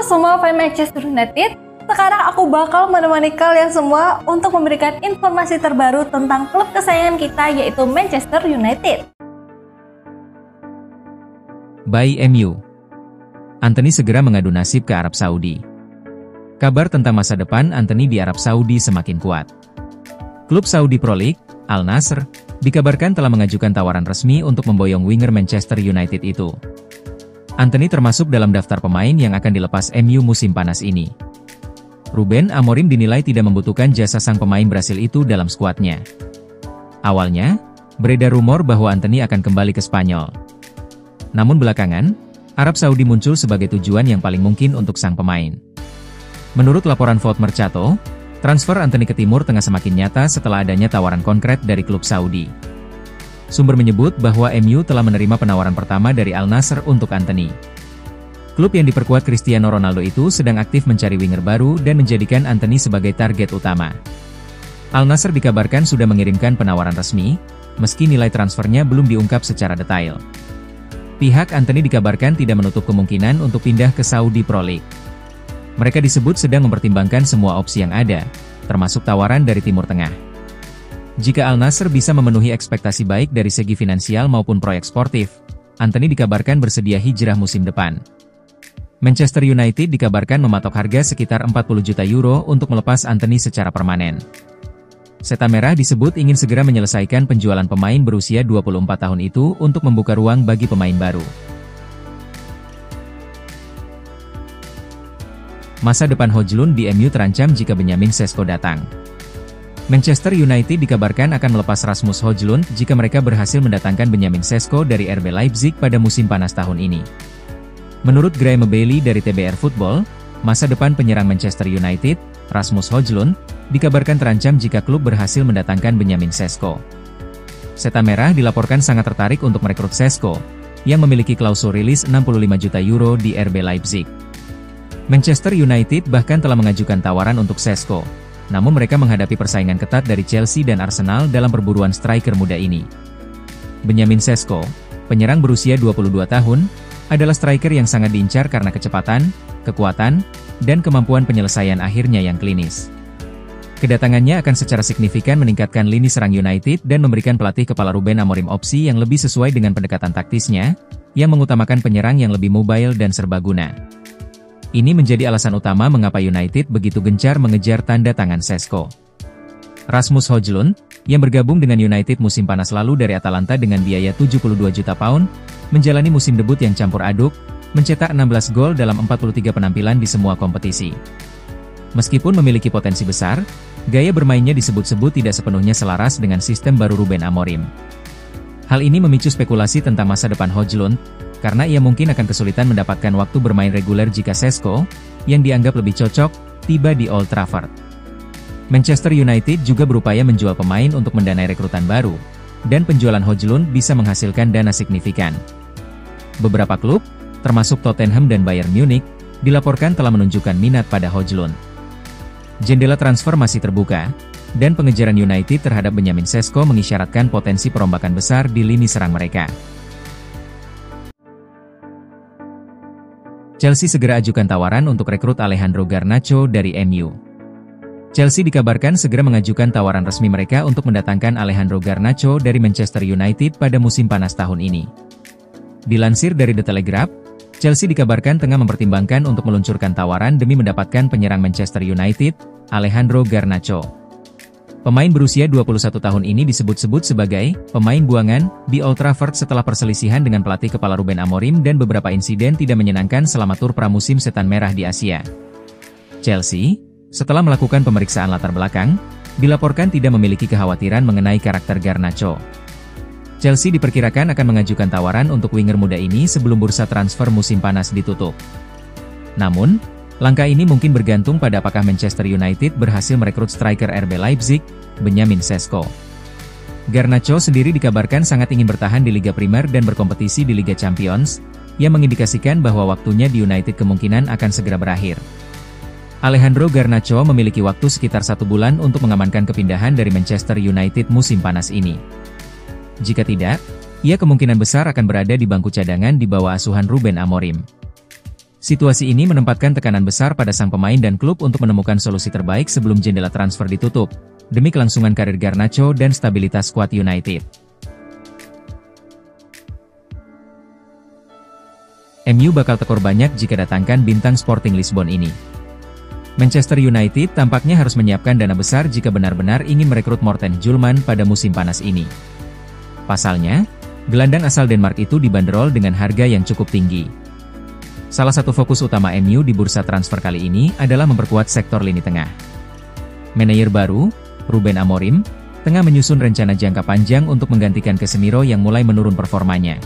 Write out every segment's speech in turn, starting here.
semua fans Manchester United, sekarang aku bakal menemani kalian semua untuk memberikan informasi terbaru tentang klub kesayangan kita yaitu Manchester United. By MU, Anthony segera mengadu nasib ke Arab Saudi. Kabar tentang masa depan Anthony di Arab Saudi semakin kuat. Klub Saudi Pro League, Al Nassr, dikabarkan telah mengajukan tawaran resmi untuk memboyong winger Manchester United itu. Anthony termasuk dalam daftar pemain yang akan dilepas MU musim panas ini. Ruben Amorim dinilai tidak membutuhkan jasa sang pemain Brasil itu dalam skuadnya. Awalnya, beredar rumor bahwa Anthony akan kembali ke Spanyol. Namun belakangan, Arab Saudi muncul sebagai tujuan yang paling mungkin untuk sang pemain. Menurut laporan Foot Mercato, transfer Anthony ke Timur Tengah semakin nyata setelah adanya tawaran konkret dari klub Saudi. Sumber menyebut bahwa MU telah menerima penawaran pertama dari Al Nassr untuk Anthony. Klub yang diperkuat Cristiano Ronaldo itu sedang aktif mencari winger baru dan menjadikan Anthony sebagai target utama. Al Nassr dikabarkan sudah mengirimkan penawaran resmi, meski nilai transfernya belum diungkap secara detail. Pihak Anthony dikabarkan tidak menutup kemungkinan untuk pindah ke Saudi Pro League. Mereka disebut sedang mempertimbangkan semua opsi yang ada, termasuk tawaran dari Timur Tengah. Jika Al Nassr bisa memenuhi ekspektasi baik dari segi finansial maupun proyek sportif, Anthony dikabarkan bersedia hijrah musim depan. Manchester United dikabarkan mematok harga sekitar 40 juta euro untuk melepas Anthony secara permanen. Setan Merah disebut ingin segera menyelesaikan penjualan pemain berusia 24 tahun itu untuk membuka ruang bagi pemain baru. Masa depan Højlund di MU terancam jika Benjamin Sesko datang. Manchester United dikabarkan akan melepas Rasmus Højlund jika mereka berhasil mendatangkan Benjamin Sesko dari RB Leipzig pada musim panas tahun ini. Menurut Graeme Bailey dari TBR Football, masa depan penyerang Manchester United, Rasmus Højlund, dikabarkan terancam jika klub berhasil mendatangkan Benjamin Sesko. Setan Merah dilaporkan sangat tertarik untuk merekrut Sesko, yang memiliki klausul rilis 65 juta euro di RB Leipzig. Manchester United bahkan telah mengajukan tawaran untuk Sesko. Namun mereka menghadapi persaingan ketat dari Chelsea dan Arsenal dalam perburuan striker muda ini. Benjamin Sesko, penyerang berusia 22 tahun, adalah striker yang sangat diincar karena kecepatan, kekuatan, dan kemampuan penyelesaian akhirnya yang klinis. Kedatangannya akan secara signifikan meningkatkan lini serang United dan memberikan pelatih kepala Ruben Amorim opsi yang lebih sesuai dengan pendekatan taktisnya, yang mengutamakan penyerang yang lebih mobile dan serbaguna. Ini menjadi alasan utama mengapa United begitu gencar mengejar tanda tangan Sesko. Rasmus Højlund, yang bergabung dengan United musim panas lalu dari Atalanta dengan biaya 72 juta pound, menjalani musim debut yang campur aduk, mencetak 16 gol dalam 43 penampilan di semua kompetisi. Meskipun memiliki potensi besar, gaya bermainnya disebut-sebut tidak sepenuhnya selaras dengan sistem baru Ruben Amorim. Hal ini memicu spekulasi tentang masa depan Højlund, karena ia mungkin akan kesulitan mendapatkan waktu bermain reguler jika Sesko, yang dianggap lebih cocok, tiba di Old Trafford. Manchester United juga berupaya menjual pemain untuk mendanai rekrutan baru, dan penjualan Højlund bisa menghasilkan dana signifikan. Beberapa klub, termasuk Tottenham dan Bayern Munich, dilaporkan telah menunjukkan minat pada Højlund. Jendela transfer masih terbuka, dan pengejaran United terhadap Benjamin Sesko mengisyaratkan potensi perombakan besar di lini serang mereka. Chelsea segera ajukan tawaran untuk rekrut Alejandro Garnacho dari MU. Chelsea dikabarkan segera mengajukan tawaran resmi mereka untuk mendatangkan Alejandro Garnacho dari Manchester United pada musim panas tahun ini. Dilansir dari The Telegraph, Chelsea dikabarkan tengah mempertimbangkan untuk meluncurkan tawaran demi mendapatkan penyerang Manchester United, Alejandro Garnacho. Pemain berusia 21 tahun ini disebut-sebut sebagai pemain buangan di Old Trafford setelah perselisihan dengan pelatih kepala Ruben Amorim dan beberapa insiden tidak menyenangkan selama tur pramusim Setan Merah di Asia. Chelsea, setelah melakukan pemeriksaan latar belakang, dilaporkan tidak memiliki kekhawatiran mengenai karakter Garnacho. Chelsea diperkirakan akan mengajukan tawaran untuk winger muda ini sebelum bursa transfer musim panas ditutup. Namun, langkah ini mungkin bergantung pada apakah Manchester United berhasil merekrut striker RB Leipzig, Benjamin Sesko. Garnacho sendiri dikabarkan sangat ingin bertahan di Liga Primer dan berkompetisi di Liga Champions, yang mengindikasikan bahwa waktunya di United kemungkinan akan segera berakhir. Alejandro Garnacho memiliki waktu sekitar 1 bulan untuk mengamankan kepindahan dari Manchester United musim panas ini. Jika tidak, ia kemungkinan besar akan berada di bangku cadangan di bawah asuhan Ruben Amorim. Situasi ini menempatkan tekanan besar pada sang pemain dan klub untuk menemukan solusi terbaik sebelum jendela transfer ditutup, demi kelangsungan karir Garnacho dan stabilitas skuad United. MU bakal tekor banyak jika datangkan bintang Sporting Lisbon ini. Manchester United tampaknya harus menyiapkan dana besar jika benar-benar ingin merekrut Morten Hjulmand pada musim panas ini. Pasalnya, gelandang asal Denmark itu dibanderol dengan harga yang cukup tinggi. Salah satu fokus utama MU di bursa transfer kali ini adalah memperkuat sektor lini tengah. Manajer baru, Ruben Amorim, tengah menyusun rencana jangka panjang untuk menggantikan Casemiro yang mulai menurun performanya.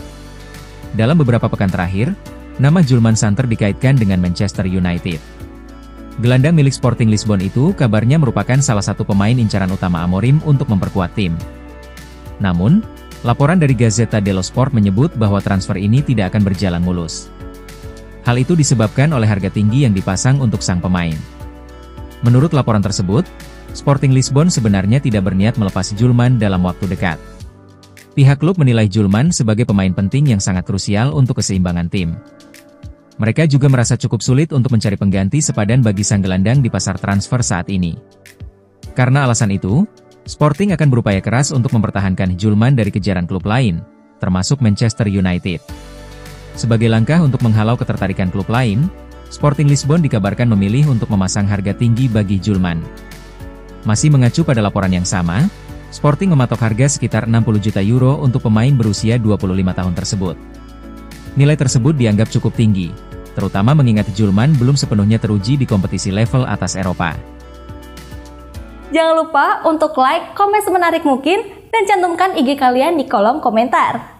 Dalam beberapa pekan terakhir, nama Hjulmand santer dikaitkan dengan Manchester United. Gelandang milik Sporting Lisbon itu kabarnya merupakan salah satu pemain incaran utama Amorim untuk memperkuat tim. Namun, laporan dari Gazzetta dello Sport menyebut bahwa transfer ini tidak akan berjalan mulus. Hal itu disebabkan oleh harga tinggi yang dipasang untuk sang pemain. Menurut laporan tersebut, Sporting Lisbon sebenarnya tidak berniat melepas Hjulmand dalam waktu dekat. Pihak klub menilai Hjulmand sebagai pemain penting yang sangat krusial untuk keseimbangan tim. Mereka juga merasa cukup sulit untuk mencari pengganti sepadan bagi sang gelandang di pasar transfer saat ini. Karena alasan itu, Sporting akan berupaya keras untuk mempertahankan Hjulmand dari kejaran klub lain, termasuk Manchester United. Sebagai langkah untuk menghalau ketertarikan klub lain, Sporting Lisbon dikabarkan memilih untuk memasang harga tinggi bagi Hjulmand. Masih mengacu pada laporan yang sama, Sporting mematok harga sekitar 60 juta euro untuk pemain berusia 25 tahun tersebut. Nilai tersebut dianggap cukup tinggi, terutama mengingat Hjulmand belum sepenuhnya teruji di kompetisi level atas Eropa. Jangan lupa untuk like, komen semenarik mungkin, dan cantumkan IG kalian di kolom komentar.